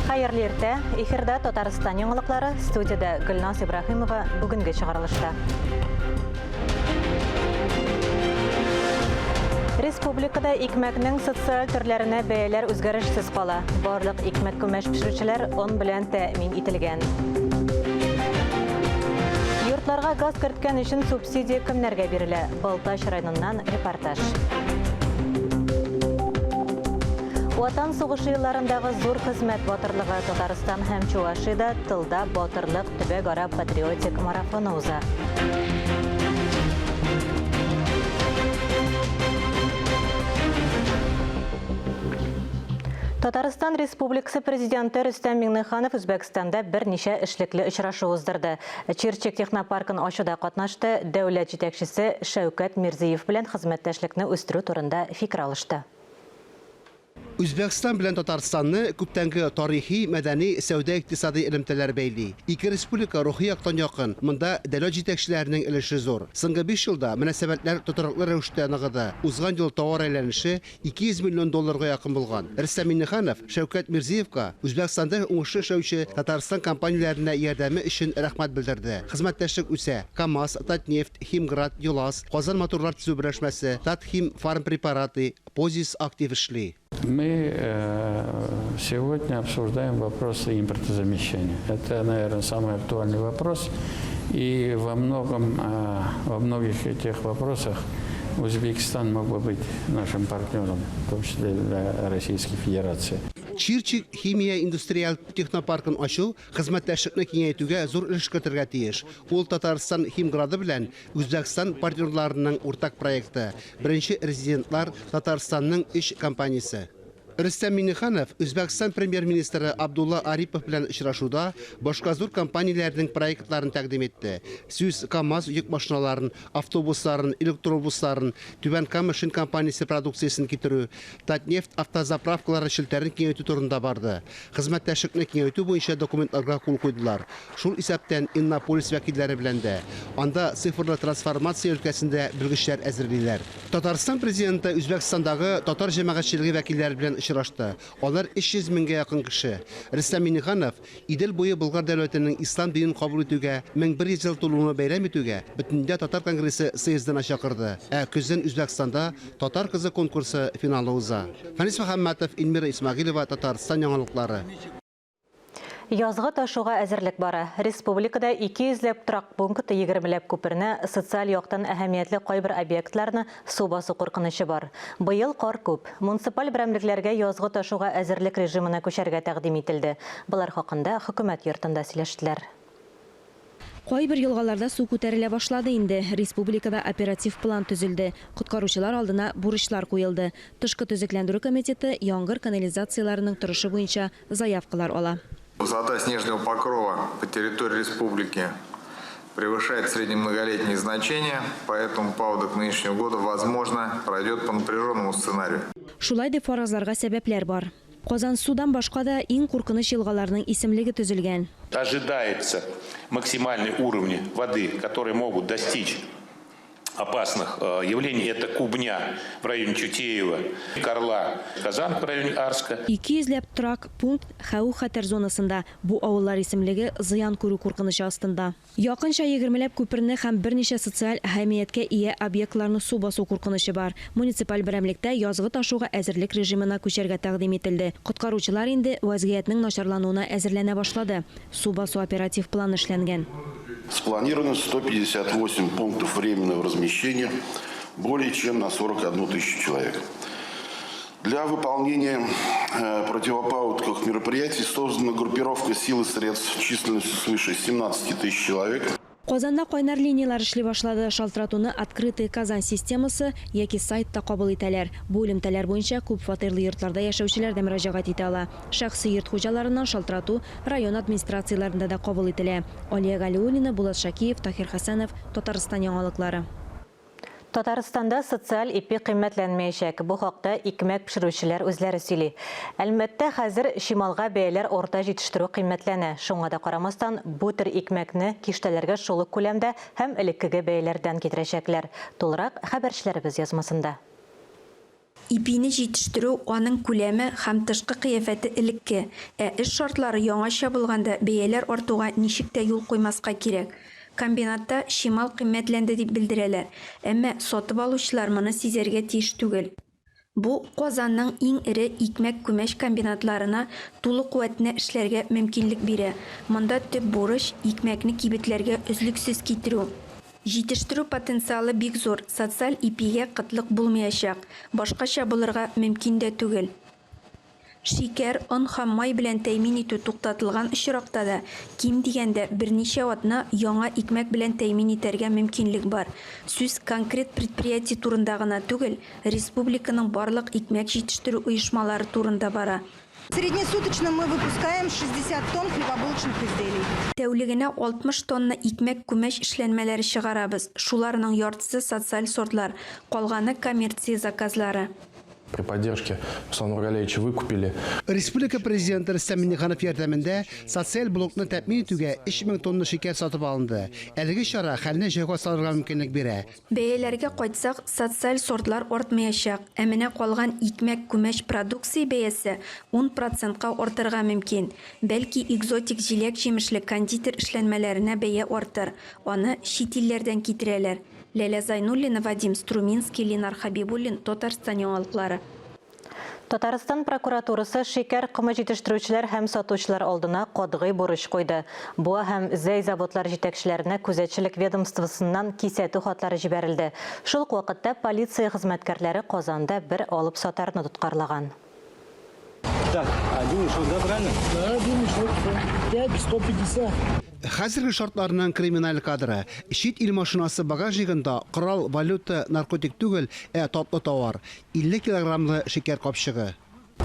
Hayırlı erте, эфирда Татарстан яңалыклары, студияда Гүлназ Ибрахимова бүгінгі шығарылышта. Республикада икмәкнең социаль төрләренә бәяләр үзгәрешсез кала. Барлык икмәк көмәш пешерүчеләр он белән тәэмин ителгән. Йортларга газ керткән өчен субсидия кемнәргә бирелә? Балтач районыннан репортаж. Ватан сугышы елларындагы зур хезмәт батырлыгы Татарстан һәм Чувашиядә тылда батырлык төбәк-ара патриотик марафоны уза. Татарстан Республикасы президенты Рөстәм Миңнеханов Үзбәкстанда берничә эшлекле очрашу уздырды. Чирчек технопаркын ачуда катнашты, дәүләт җитәкчесе Шәүкәт Мирзиев белән хезмәттәшлекне үстерү турында фикер алышты. Үзбәкстан белән Татарстанны күптәнге тарихи, мәдәни, сәүдә-икътисади элемтәләр бәйли. Ике республика рухи яктан якын. Монда дәүләт җитәкчеләренең өлеше зур. Соңгы 5 елда мөнәсәбәтләр тотырлык рәвештә ныгыды. Узган ел товар әйләнеше 200 миллион долларга якын булган. Рөстәм Миңнеханов Шәүкәт Мирзиевка Үзбәкстанда уңышлы эшләүче Татарстан компанияләренә ярдәме өчен рәхмәт белдерде. Хезмәттәшлек үсә. КамАЗ, Татнефть, Химград, Юлас, Казан моторлар төзү берләшмәсе, Татхим фармпрепараты, Позис актив эшли. Мы сегодня обсуждаем вопросы импортозамещения. Это, наверное, самый актуальный вопрос. И во многих этих вопросах Узбекистан мог бы быть нашим партнером, в том числе для Российской Федерации. Чирчик химия индустриаль технопаркын ачу хезмәттәшлекне киңәйтүгә зур өлеш кертергә тиеш. Ул Татарстан Химграды белән Үзбәкстан партнерларының уртак проекты. Беренче резидентлар Татарстанның 3 компаниясе. Рөстәм Миңнеханов Үзбәкстан премьер-министры Абдулла Арипов белән очрашуда башка зур компанияләрнең проектларын тәкъдим итте. Сүз КамАЗ йөк машиналарын, автобусларын, электробусларын, Түбән Кама шин компаниясе продукциясын китерү, Татнефть автозаправкалары шелтәрен киңәйтү турында барды. Хезмәттәшлекне киңәйтү буенча документларга кул куйдылар. Шул исәптән Иннополис вәкилләре белән дә. Анда цифрлы трансформация өлкәсендә белгечләр әзерлиләр. Татарстан президенты Үзбәкстандагы татар җәмәгатьчелеге вәкилләре белән очрашты. Алар 300 меңгә якын кеше. Рөстәм Миңнеханов Идел буе Болгар дәүләтенең ислам динен кабул итүгә 1100 ел тулуына бәйрәм итүгә бөтендә татар конгрессы съездына чакырды. Көздән Үзбәкстанда татар кызы конкурсы финалы уза. Фанис Мөхәммәтов, Илмира Исмәгыйлова, Татарстан яңалыклары. Язгы ташуга әзерлек бара. Республикада 200 торак пункт 20 күперне социаль яктан әһәмиятле кайбер объектларны су басу куркынычы бар. Быел кар күп. Муниципаль берәмлекләргә язгы ташуга әзерлек режимына күчәргә тәкъдим ителде. Булар хакында хөкүмәт йортында сөйләштеләр. Кайбер елгаларда су күтәрелә башлады инде. Республикада оператив план төзелде. Коткаручылар алдына бурычлар куелды. Тышкы төзекләндерү комитеты яңгыр канализацияларының торышы буенча заявкалар ала. Высота снежного покрова по территории республики превышает среднемноголетние значения, поэтому паводок нынешнего года, возможно, пройдет по напряженному сценарию. Шулай дип фаразларга сәбәпләр бар. Казан судан башка да иң куркыныч елгаларның исемлеге төзелгән. Ожидается максимальный уровень воды, которые могут достичь опасных явлений. Это Кубня в районе Чутеева, Карла, Казан в районе Арска. 200 торак пункт хәү-хәтер зонасында. Бу авыллар исемлеге зыян күрү куркынычы астында. Якынча 20 күперне һәм берничә социаль әһәмияткә ия объектларны су басу куркынычы бар. Муниципаль берәмлектә язгы ташуга әзерлек режимына күчәргә тәкъдим ителде. Коткаручылар инде вазгыятьнең начарлануына әзерләнә башлады. Су басу оператив планы эшләнгән. Спланировано 158 пунктов временного размещения, более чем на 41 тысячу человек. Для выполнения противопаводковых мероприятий создана группировка сил и средств численностью свыше 17 тысяч человек. Казанда кайнар линиялар эшли башлады. Шалтыратуны открытый Казан системасы яки сайтта кабул итәләр. Бу элемтәләр буенча күп фатирлы йортларда яшәүчеләр дә мөрәҗәгать итә ала. Шәхси йорт хуҗаларыннан шалтырату район администрацияләрендә дә кабул ителә. Алия Галиуллина, Булат Шакиев, Тахир Хәсәнов, Татарстан яңалыклары. Татарстанда социаль ипи кыйммәтләнмәячәк. Бу хакта икмәк пешерүчеләр үзләре сөйли. Әлбәттә, хәзер шималга бәяләр орта җитештерү кыйммәтләнә. Шуңа да карамастан, бу төр икмәкне киштәләргә шул ук күләмдә һәм элеккеге бәяләрдән китерәчәкләр. Тулырак хәбәрчеләребез язмасында. ипине җитештерү аның күләме һәм тышкы кыяфәте элекке, эш шартлары яңаша булганда бәяләр артуга ничек тә юл куймаска кирәк. Комбинатта шимал кыйммәтләнде дип белдерәләр, әмма сатып алучылар моны сизәргә тиеш түгел. Бу Казанның иң ире икмәк-күмәч комбинатларына тулы куәтне эшләргә мөмкинлек бирә. Монда төп бурыч икмәкне кибетләргә өзлексез китерү. Җитештерү потенциалы бик зур, социаль ипигә кытлык булмаячак, башкача булырга мөмкин дә түгел. Шикәр, он һәм май белән тәэмин итү туктатылган очракта да ким дигәндә берничә атна яңа икмәк белән тәэмин итәргә мөмкинлек бар. Сүз конкрет предприятие турында гына түгел, республиканың барлык икмәк җитештерү оешмалары турында бара. Среднесуточно мы выпускаем 60 тонн хлебобулочных изделий. Тәүлегенә 60 тонна икмәк-күмәч эшләнмәләре чыгарабыз. Шуларның яртысы социаль сортлар, калганы коммерция заказлары. При поддержке Руслана Нургалиевича выкупили. Республика президенты Рөстәм Миңнеханов ярдәмендә социаль блокны тәэмин итүгә 3000 тонна шикәр сатып алынды. Әлеге чара хәлне җайга салырга мөмкинлек бирә. Бәяләргә кайтсак, социаль сортлар артмаячак, ә менә калган икмәк-күмәч продукция бәясе 10%-ка артырга мөмкин. Бәлки экзотик җиләк-җимешле кондитер эшләнмәләренә бәя артыр. Аны чит илләрдән китерәләр. Ләлә Зайнуллина, Вадим Струминский, Ленар Хабибуллин, Татарстан яңалыклары. Татарстан прокуратурасы шикәр кымы җитештерүчеләр һәм сатучылар алдына катгый бурыч куйды. Бу һәм зәй заводлар җитәкчеләренә күзәтчелек ведомствосыннан кисәтү хатлары җибәрелде. Шул ук вакытта полиция хезмәткәрләре Казанда бер алып сатарны тоткарлаган. Так, один мешок, да, правильно? Да, один мешок, 5-150. Хәзерге шартларның криминаль кадры. Чит ил машинасы багажнигында корал, валюта, наркотик түгел, татлы товар. 50 килограммлы шикәр капчыгы.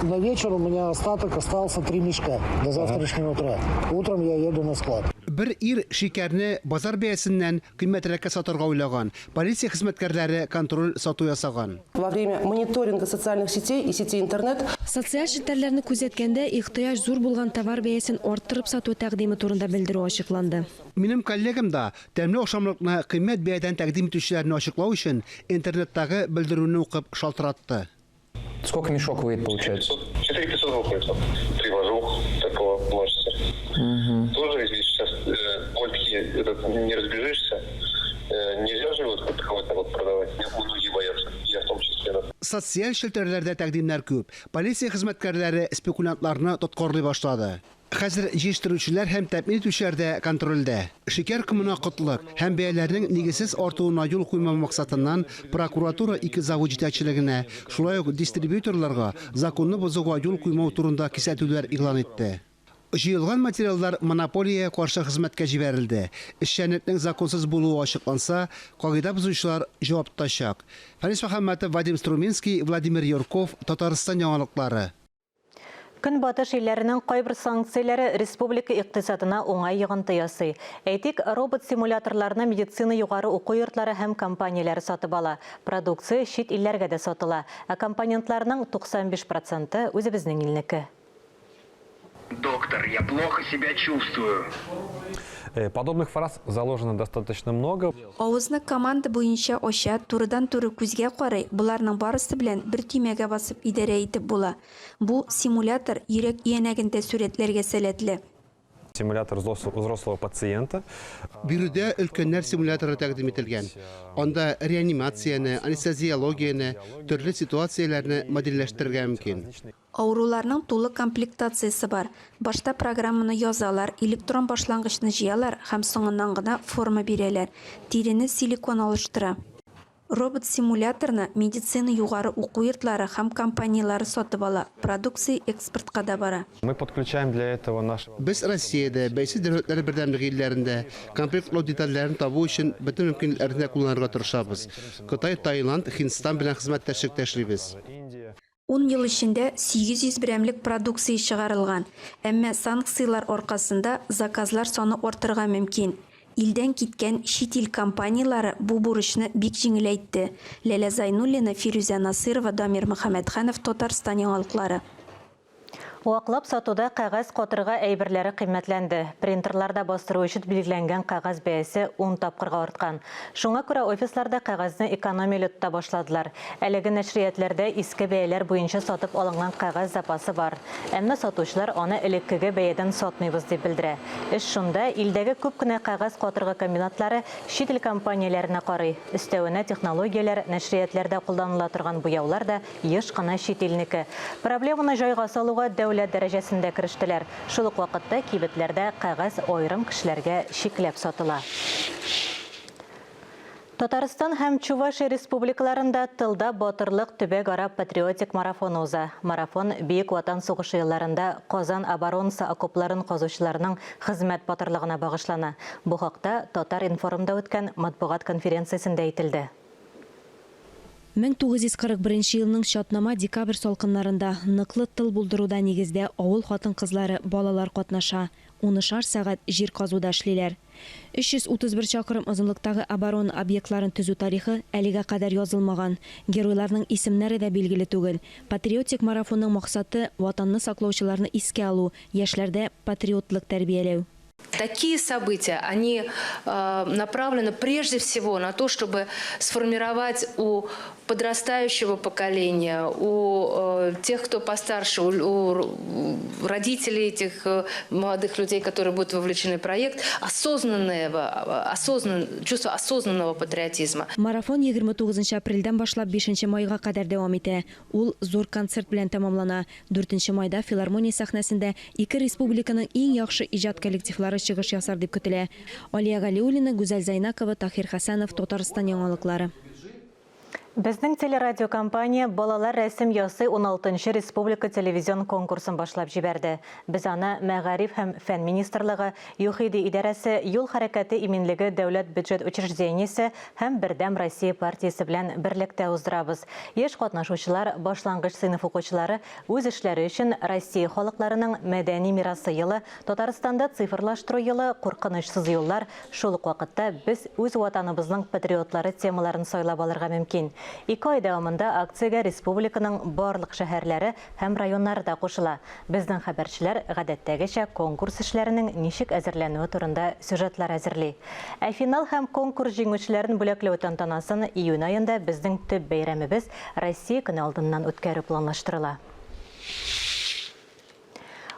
На вечер у меня остаток остался 3 мешка до завтрашнего утра. Утром я еду на склад. Бер ир шикәрне базар бәясеннән кыйммәтрәккә сатырга уйлаган. Полиция хезмәткәрләре контроль сату ясаган. Во время мониторинга социальных сетей и сетей интернет Социаль челтәрләрне күзәткәндә ихтыяҗ зур булган товар бәясен арттырып сату тәкъдиме турында белдерү ачыкланды. Минем коллегам да тәмле ашамлыкны кыйммәт бәядән тәкъдим итүчеләрне ачыклау өчен интернеттагы белдерүне укып шалтыратты. Сколько мешок выйдет, получается? 4500 выходит. Привожу такого множества. Тоже здесь сейчас вольтки не разбежишься. Нельзя же вот таковой вот продавать. Многие боятся. Я в том числе. Социаль челтәрләрдә тәкъдимнәр күп. Полиция хезмәткәрләре спекулянтларны тоткарлый башлады. Хәзер җитештерүчеләр һәм тәэмин итүчеләрдә контрольдә. Шикәр кымына кытлык һәм бәяләрнең нигезсез артуына юл куймау максатыннан прокуратура 2 завод җитәкчелегенә, шулай ук дистрибьюторларга законны бозуга юл куймау турында кисәтүләр игълан итте. Җыелган материаллар монополия каршы хезмәткә җибәрелде. Эшчәнлекнең законсыз булуы ачыкланса, кагыйдә бозучылар җавап тотачак. Фарис Мөхәммәтов, Вадим Струминский, Владимир Юрков, Татарстан яңалыклары. Көнбатыш илләренең кайбер санкцияләре республика икътисадына уңай йогынты ясый. Әйтик, робот симуляторларны медицина югары уку йортлары һәм компанияләре сатып ала. Продукция чит илләргә дә сатыла, ә компонентларның 95% үзебезнең илнеке. Доктор, я плохо себя чувствую. Подобных фраз заложено достаточно много. Авызны команда буенча ача, турыдан-туры күзгә карый, буларның барысы белән бер төймәгә басып идарә итеп була. Бу симулятор йөрәк иянәгендә сурәтләргә сәләтле. Симулятор взрослого пациента. Биредә өлкәннәр симуляторы тәкъдим ителгән. Анда реанимацияны, анестезиологияны, төрле ситуацияләрне моделләштерергә мөмкин. Ауруларның тулы комплектациясе бар. Башта программаны язалар, электрон башлангычны җыялар һәм соңыннан гына форма бирәләр. Тирене силикон алыштыра. Робот-симуляторны медицина югары уку йортлары һәм компаниялары сатып ала. Продукция экспортка да бара. Мы подключаем для этого наш... Без Россиядә, бәйсез дәүләтләр бердәмлеге илләрендә комплектлау детальләрен табу өчен бөтен мөмкинлекләрне кулланырга тырышабыз. Кытай, Таиланд, Һиндстан белән хезмәттәшлек эшлибез. 10 ел эчендә 800 берәмлек продукция чыгарылган. Әмма санкциялар аркасында заказлар саны артырга мөмкин. Илдән киткән чит ил компаниялары бу бурычны бик җиңеләйтте. Ләлә Зайнуллина, Фирүзә Насырова, Дамир Мөхәммәтханов, Татарстан яңалыклары. Уақлап сатуда қағаз қотырға әйбірлері қимметленді. Принтерларда бастыру үшін белгіленген қағаз бәйесі 10 тапқырға артқан. Шуңа күрә офисларда қағазны экономиялы тұта башладылар. Әлегі нәшриятлерде иске бәйелер бойынша сатып алынған қағаз запасы бар. Әмні сатушылар оны элеккеге бәйеден сатмайбыз деп білдірі. Іш шунда илдегі көп кіне қағаз қотырға комбинатлары шетел компанияларына қарый. Үстеуіне технологиялар нәшриятлерде қолданыла тұрған бұяулар да еш қана шетелнікі. Проблеманы жайға салуға дәулет дәрәжәсендә кірештеләр. Шулық вақытта кибетләрдә қағаз ойрым кешеләргә шикләп сатыла. Татарстан һәм Чувашия республикаларында тылда батырлык төбәк ара патриотик марафон уза. Марафон Бейек Ватан сугышы елларында Казан оборонасы окопларын казучыларның хезмәт батырлыгына багышлана. Бу хакта Татар информда үткән матбугат конференциясендә әйтелде. 1941 елның шатнама декабрь салкыннарында ныклы тыл булдыруда нигездә авыл хатын-кызлары, балалар катнаша. 10 сәгать җир казуда эшлиләр. 331 чакрым озынлыктагы оборона объектларын төзү тарихы әлегә кадәр язылмаган. Геройларның исемнәре дә билгеле түгел. Патриотик марафонның максаты ватанны саклаучыларны искә алу, яшьләрдә патриотлык тәрбияләү. Такие события, они направлены прежде всего на то, чтобы сформировать у подрастающего поколения, у тех, кто постарше, у родителей этих молодых людей, которые будут вовлечены в проект, чувство осознанного патриотизма. Марафон 29 апрельдән башлап 5 майга кадәр дәвам итә. Ул зур концерт белән тәмамлана. 4 майда филармония сәхнәсендә ике республиканың иң яхшы иҗат коллективлары чыгыш ясар дип көтелә. Алия Галиуллина, Гүзәл Зайнакова, Тахир Хәсәнов, Татарстан яңалыклары. Безнең телерадиокомпания балалар рәсем ясый 16-нчы республика телевизион конкурсын башлап җибәрде. Без аны Мәгариф һәм фән министрлыгы, ЮХИДИ идарәсе, юл хәрәкәте иминлеге дәүләт бюджет учреждениесе һәм Бердәм Россия партиясе белән берлектә уздырабыз. Яшь катнашучылар, башлангыч сыйныф укучылары үз эшләре өчен Россия халыкларының мәдәни мирасы елы, Татарстанда цифрлаштыру елы, куркынычсыз юллар, шул ук вакытта без үз ватаныбызның патриотлары темаларын сайлап алырга мөмкин. 2 ай дәвамында акциягә республиканың барлык шәһәрләре һәм районнары да кушыла. Безнең хәбәрчеләр гадәттәгечә конкурс эшләренең ничек әзерләнүе турында сюжетлар әзерли. Ә финал һәм конкурс җиңүчеләрен бүләкләү тантанасын июнь аенда безнең төп бәйрәмебез Россия көне алдыннан үткәрү планлаштырыла.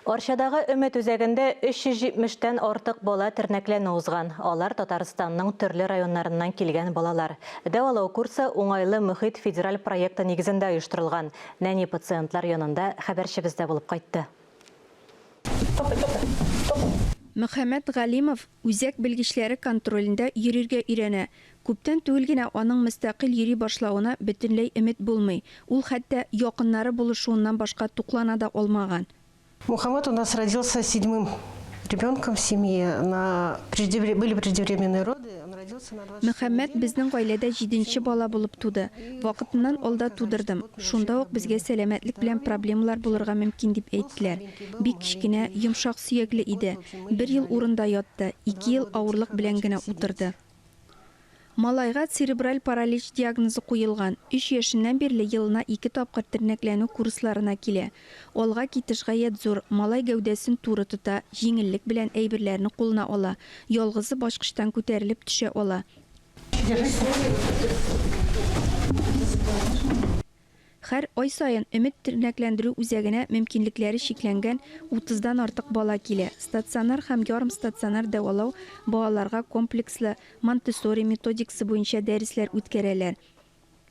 Оршадагы Өмет үзәгендә 370-тән артык бала тернәкләнү узган. Алар Татарстанның төрле районнарыннан килгән балалар. Дәвалау курсы уңайлы мөхит федераль проекты нигезендә оештырылган. Нәни пациентлар янында хәбәрчебездә булып кайтты. Мөхәммәд Галимов үзәк белгечләре контролендә йөрергә өйрәнә. Күптән түгел генә аның мөстәкыйль йөри башлауына бөтенләй өмет булмый. Ул хәтта якыннары булышуыннан башка туклана да алмаган. Мухаммад у нас родился 7-м ребенком в семье. Были преждевременные роды. Он родился на 20. Мөхәммәд безнең гаиләдә 7нче бала булып туды. Вакытыннан алда тудырдым. Шунда ук безгә сәламәтлек белән проблемалар булырга мөмкин дип әйттеләр. Бик кичкенә, йомшак сөякле иде. 1 ел урында ятты, 2 ел авырлык белән генә утырды. Малайга церебраль паралич диагнозы куелган. 3 яшеннән бирле елына 2 тапкыр тернәкләнү курсларына килә. Алга китеш гаять зур. Малай гәүдәсен туры тота, җиңеллек белән әйберләрне кулына ала. Ялгызы башкыштан күтәрелеп төшә ала. Һәр ай сайын Өмет тернәкләндерү үзәгенә мөмкинлекләре шикләнгән 30-дан артык бала килә. Стационар һәм ярым стационар дәвалау балаларга комплекслы Монтессори методикасы буенча дәресләр үткәрәләр.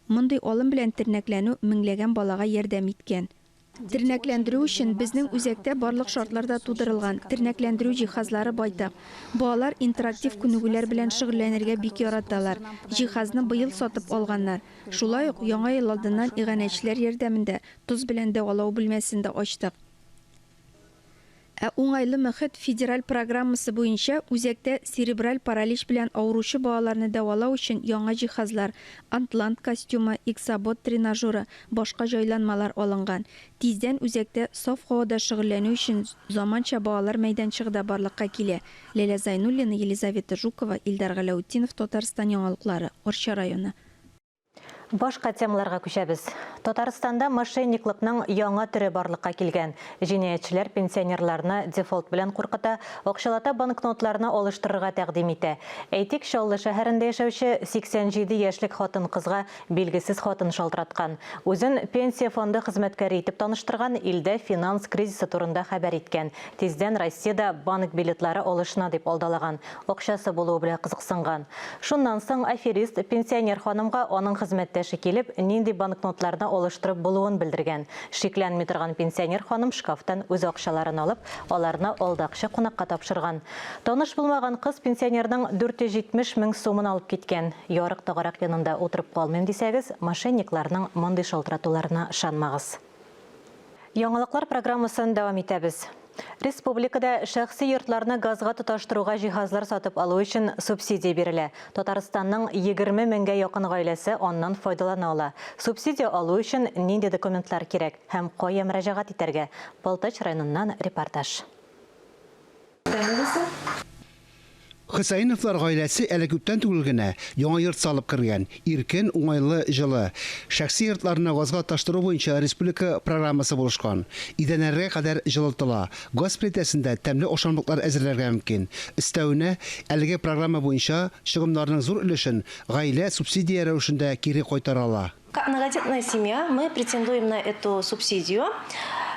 Мондый алым белән тернәкләнү меңләгән балага ярдәм иткән. Тернәкләндерү өчен безнең үзәктә барлык шартларда тудырылган. Тернәкләндерү җиһазлары байтак. Балалар интерактив күнегүләр белән шөгыльләнергә бик яраталар. Җиһазны быел сатып алганнар. Шулай ук яңа ел алдыннан иганәчеләр ярдәмендә тоз белән дәвалау бүлмәсендә ачтык. Ә уңайлы мөхит федераль программасы буенча үзәктә церебраль паралич белән авыручы балаларны дәвалау өчен яңа җиһазлар, Атлант костюмы, Иксабот тренажеры, башка җайланмалар алынган. Тиздән үзәктә саф һавада шөгыльләнү өчен заманча балалар мәйданчыгы да барлыкка килә. Ләйлә Зайнуллина, Елизавета Жукова, Илдар Галаутдинов, Татарстан яңалыклары, Орча районы. Башка темаларга күчәбез. Татарстанда мошенниклыкның яңа түрі барлыкка килгән. Җинаятьчеләр пенсионерларны дефолт белән куркыта, акчалата банкнотларны алыштырырга тәкъдим итә. Әйтик, Чаллы шәһәрендә яшәүче 87 яшьлек хатын-кызга билгесез хатын шалтыраткан. Үзен пенсия фонды хезмәткәре итеп таныштырган, илдә финанс кризисы турында хәбәр иткән. Тиздән Россиядә банк билетлары алышына дип алдалаган. Акчасы булуы белән кызыксынган. Шуннан соң аферист пенсионер ханымга аның хезмәттә килеп, нинди банкнотларны алыштырып булуын белдергән. Шикләнми торган пенсионер ханым шкафтан үз акчаларын алып, аларны алдакчы кунакка тапшырган. Таныш булмаган кыз пенсионерның 470 мең сумын алып киткән. Ярык тагарак янында утырып калмыйм дисәгез, мошенникларның мондый шалтыратуларына ышанмагыз. Яңалыклар программасын дәвам итәбез. Республикада шәхси йортларны газга тоташтыруга җиһазлар сатып алу өчен субсидия бирелә. Татарстанның 20 меңгә якын гаиләсе аннан файдалана ала. Субсидия алу өчен нинди документлар кирәк һәм кая мөрәҗәгать итәргә? Балтач районыннан репортаж. Хысайновлар гаиләсе әле күптән түгел генә яңа йорт салып кергән. Иркен, уңайлы, җылы. Шәхси йортларны газга таштыру буенча республика программасы булышкан. Идәннәргә кадәр җылытыла. Газ плитәсендә тәмле ашамлыклар әзерләргә мөмкин. Өстәвенә, әлеге программа буенча чыгымнарның зур өлешен гаилә субсидия рәвешендә кире кайтара ала. Как многодетная семья, мы претендуем на эту субсидию.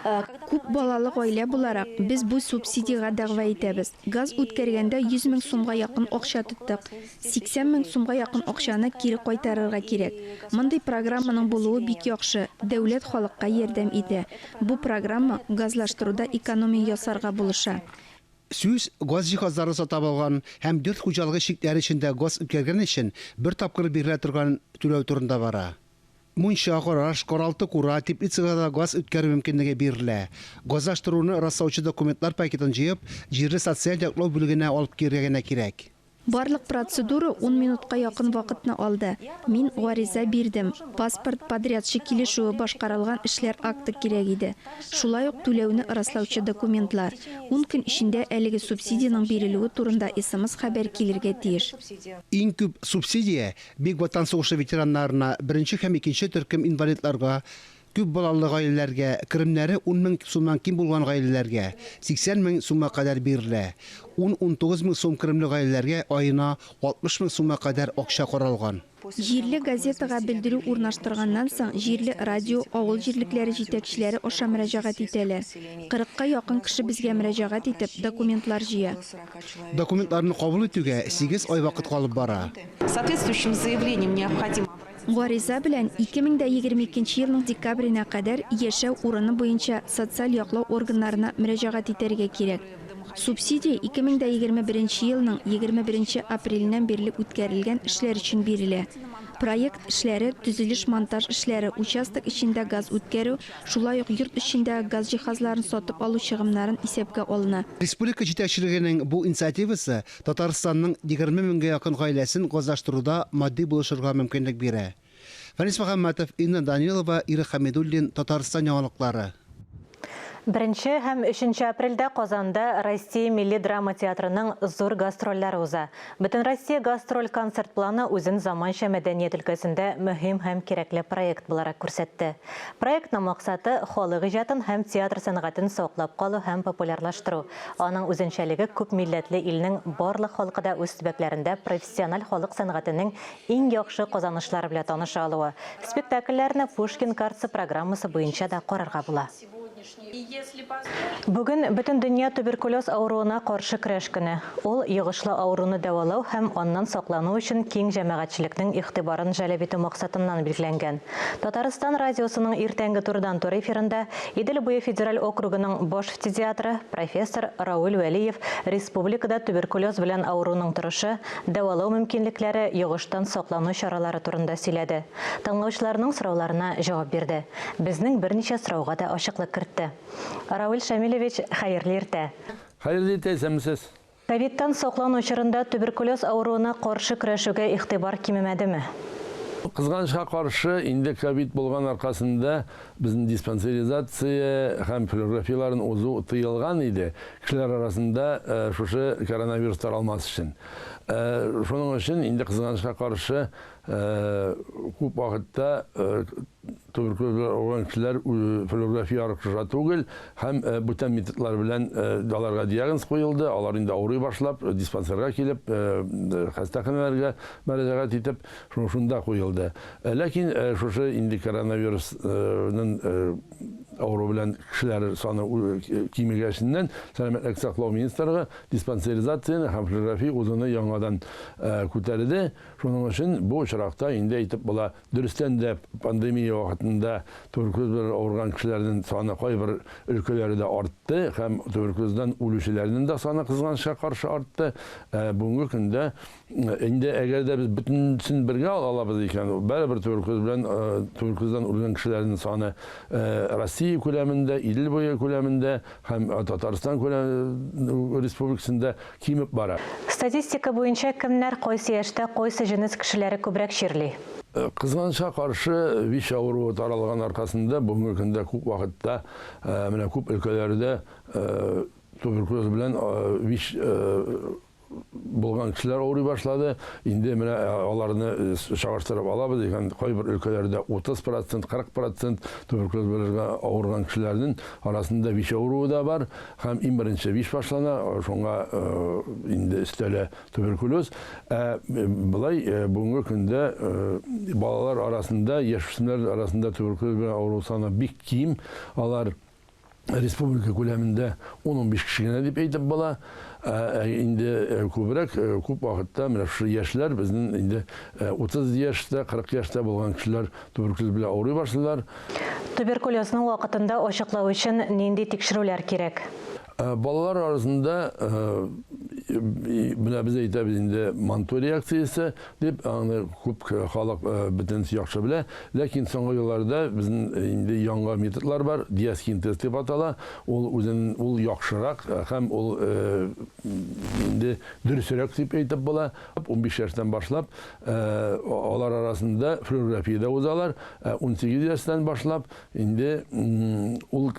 Күп балалы гаилә буларак, без бу субсидиягә дәгъва итәбез. Газ үткәргәндә 100 мең сумга якын акча тоттык. 80 мең сумга якын акчаны кире кайтарырга кирәк. Мондый программаның булуы бик яхшы. Дәүләт халыкка ярдәм итә. Бу программа газлаштыруда экономия ясарга булыша. Сүз газ җиһазлары сатып алган һәм 4 хуҗалыгы шикләре эчендә газ үткәргән өчен бер тапкыр бирелә торган түләү турында бара. Мунча, Караш, Каралты, Кура, Теплицага газ үткәрү мөмкинлеге бирелә. Газлаштыруны раслаучы документлар пакетын җыеп, җирле социаль яклау бүлегенә алып кирергә кирәк. Барлык процедура 10 минутка якын вакытны алды. Мин гариза бирдем. Паспорт подрядчы килешүе башкарылган эшләр акты кирәк иде. Шулай ук түләүне раслаучы документлар. 10 көн ичендә әлеге субсидияның бирелүе турында СМС хәбәр килергә тиеш. Иң күп субсидия Бик Ватан сугышы ветераннарына, беренче һәм икенче төркем инвалидларга, күп балалы гаиләләргә, керемнәре 10 мең сумнан ким булган гаиләләргә 80 мең сумга кадәр бирелә. 10-19 мең сум керемле гаиләләргә аена 60 мең сумга кадәр акча каралган. Җирле газетага белдерү урнаштырганнан соң җирле радио, авыл җирлекләре җитәкчеләре аша мөрәҗәгать итәләр. 40-ка якын кеше безгә мөрәҗәгать итеп документлар җыя. Документларны кабул итүгә 8 ай вакыт калып бара. Соответствующим заявлением необходимо. Гариза белән 2022 елның декабренә кадәр яшәү урыны буенча социаль яклау органнарына мөрәҗәгать итәргә кирәк. Субсидия 2021 елның 21 апреленнән бирле үткәрелгән эшләр өчен бирелә. Проект эшләре, төзелеш-монтаж эшләре, участок эчендә газ үткәрү, шулай ук йорт эчендә газ җиһазларын сатып алу чыгымнарын исәпкә алына. Республика җитәкчелегенең бу инициативасы Татарстанның 20 меңгә якын гаиләсен газлаштыруда матди булышырга мөмкинлек бирә. Фанис Мөхәммәтов, Инна Данилова, Ира Хәмидуллин, Татарстан яңалыклары. 1 һәм 3 апрельдә Казанда Россия милли драма театрының зур гастрольләре уза. Бөтен Россия гастроль концерт планы үзен заманча мәдәният өлкәсендә мөһим һәм кирәкле проект буларак күрсәтте. Проектның максаты халык иҗатын һәм театр сәнгатен саклап калу һәм популярлаштыру. Аның үзенчәлеге күп милләтле илнең барлык халкыда үз төбәкләрендә профессиональ халык сәнгатенең иң яхшы казанышлары белән таныша алуы. Спектакльләрне Пушкин картасы программасы буенча да карарга була. Бүген бөтен дөнья туберкулез авыруына каршы көрәш көне. Ул йогышлы авыруны дәвалау һәм аннан саклану өчен киң җәмәгатьчелекнең игътибарын җәлеп итү максатыннан билгеләнгән. Татарстан радиосының иртәнге турыдан тур эфирында Идел буе федераль округының баш фтизиатры профессор Рауль Вәлиев республикада туберкулез белән авыруның торышы, дәвалау мөмкинлекләре, йогыштан саклану чаралары турында сөйләде. Тыңлаучыларның сорауларына җавап бирде. Безнең берничә сорауга да ачыклык кертте. Рауль Шамилевич, хәерле иртә. Хәерле иртә, сәмсез. Ковидтан саклану чорында туберкулез авыруына каршы көрәшүгә игътибар кимемәдеме? Кызганычка каршы, инде ковид булган аркасында безнең диспансеризация һәм флюорографияларын узу тыелган иде. Кешеләр арасында шушы коронавирус таралмас өчен. Шуның өчен инде кызганычка каршы күп вакытта туберкулез ауырган кешеләр флюорография аркылы түгел, һәм бүтән методлар белән аларга диагноз куелды. Алар инде авырый башлап, диспансерга килеп, хастаханәләргә мөрәҗәгать итеп, шунда куелды. Ләкин шушы инде коронавирусның авыру белән кешеләр саны кимегәченнән сәламәтлек саклау министрлыгы диспансеризацияне һәм флюорография узуны яңадан күтәрде. Шуның өчен бу очракта инде әйтеп була, дөрестән дә пандемия вакытында туберкулез белән авырган кешеләрнең саны кайбер өлкәләрдә артты һәм туберкулездан үлүчеләрнең дә саны кызганычка каршы артты. Бүгенге көндә инде әгәр дә без бөтенсен бергә алабыз икән, бәрабер туберкулездан үлгән кешеләрнең саны Россия күләмендә, Идел буе күләмендә һәм Татарстан республикасында кимеп бара. Статистика буенча кемнәр кайсы яшьтә, кайсы җенес кешеләре күбрәк чирли? Кызганычка каршы ВИЧ авыруы таралган аркасында бүгенге көндә күп вакытта менә күп өлкәләрдә туберкулез белән ВИЧ булган кешеләр авырый башлады. Инде менә аларны чагыштырып алабыз икән, кайбер өлкәләрдә 30%, 40% туберкулез белән авырган кешеләрнең арасында ВИЧ авыруы да бар. Һәм иң беренче ВИЧ башлана, шуңа инде өстәле туберкулез. Булай бүгенге көндә балалар арасында, яшүсмерләр арасында туберкулез белән авыру саны бик ким. Алар республика күләмендә 10-15 кеше генә дип әйтеп була. Инде күбрәк, күп вакытта менә шу яшьләр безнең инде 30 яшьтә, 40 яшьтә булган кешеләр туберкулез белән авырый башлыйлар. Туберкулезның вакытында ачыклау өчен нинди тикшерүләр кирәк? Балалар арасында менә без әйтәбез инде манту реакциясе дип, аны күп халык бөтен яхшы белә, ләкин соңгы елларда безнең инде яңа методлар бар, диаскин тест дип атала. Ул яхшырак һәм ул инде дөресрәк дип әйтеп була. 15 яшьтән башлап алар арасында флюорография узалар, 18 яшьтән башлап инде ул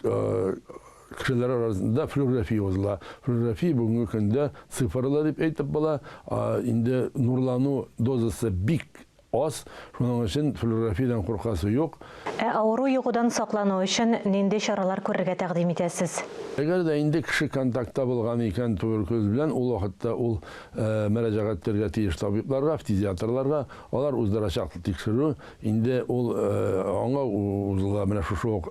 кешеләр арасында флюорография узыла. Флюорография бүгенге көндә цифрлы дип әйтеп була. Инде нурлану дозасы бик аз, шуның өчен флюорографиядан куркасы юк. Авыру югудан саклану өчен нинди чаралар күрергә тәкъдим итәсез? Әгәр дә инде кеше контактта булган икән туберкулез белән, ул вакытта ул мөрәҗәгать итәргә тиеш табибларга, фтизиаторларга, алар уздырачак тикшерү, инде ул аңа узыла менә шушы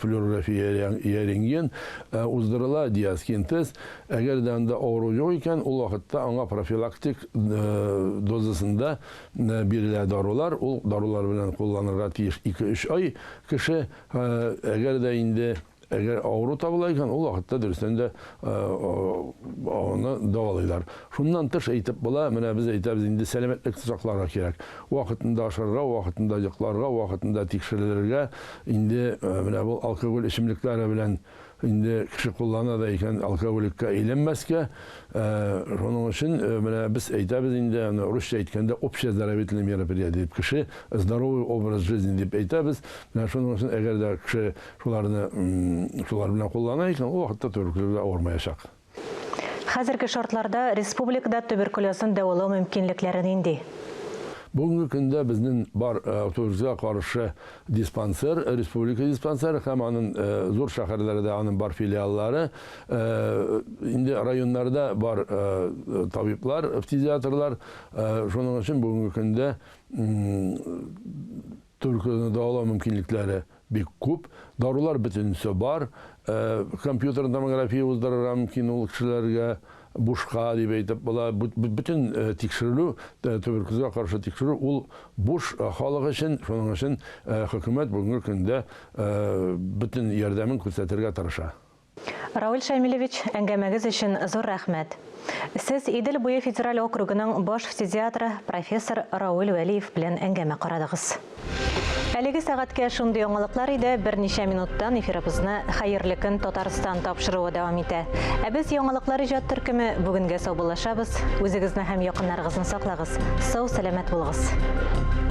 флюорография рентген уздырыла, диаскин тест. Әгәр дә анда авыру юк икән, ул вакытта аңа профилактик дозасында бирелә дарулар, ул дарулар белән кулланырга тиеш 2-3 ай. Кеше әгәр дә инде авыру табыла икән, ул вакытта дөрестән дә аны давалыйлар. Шуннан тыш әйтеп була, менә без әйтәбез инде сәламәтлек сакларга кирәк. Вакытында ашарга, вакытында йокларга, вакытында тикшерелергә, инде менә бу алкоголь эчемлекләре белән инде кеше куллана да икән, алкоголикка әйләнмәскә. Шуның өчен менә без әйтәбез инде, русча әйткәндә общездоровительные мероприятия дип, кеше здоровый образ жизни дип әйтәбез. Менә шуның өчен әгәр дә кеше шулар белән куллана икән, ул вакытта туберкулезга авырмаячак. Хәзерге шартларда республикада туберкулезны дәвалау мөмкинлекләре нинди? Бүгенге көндә безнең бар туберкулезга каршы диспансер, республика диспансеры һәм аның зур шәһәрләрдә аның бар филиаллары, инде районнарда бар табиблар, фтизиаторлар. Шуның өчен бүгенге көндә туберкулезны дәвалау мөмкинлекләре бик күп. Дарулар бөтенесе бар. Компьютер томография уздырырга мөмкин ул кешеләргә. Бушка дип әйтеп була, бүтән тикшерү, туберкулезга каршы тикшерү, ул буш халык өчен, шуның өчен хөкүмәт бүгенге көндә бүтән ярдәмен күрсәтергә тырыша. Рауль Шамилевич, әңгәмәгез өчен зур рәхмәт. Сез Идел буе федераль округының баш фтизиатры профессор Рауль Вәлиев белән әңгәмә карадыгыз. Әлеге сәгатькә шундый яңалыклар иде, берничә минуттан эфирыбызны хәерле көн Татарстан тапшыруы дәвам итә. Без яңалыклар иҗат төркеме бүгенгә саубуллашабыз. Үзегезне һәм якыннарыгызны саклагыз. Сау, сәламәт булыгыз.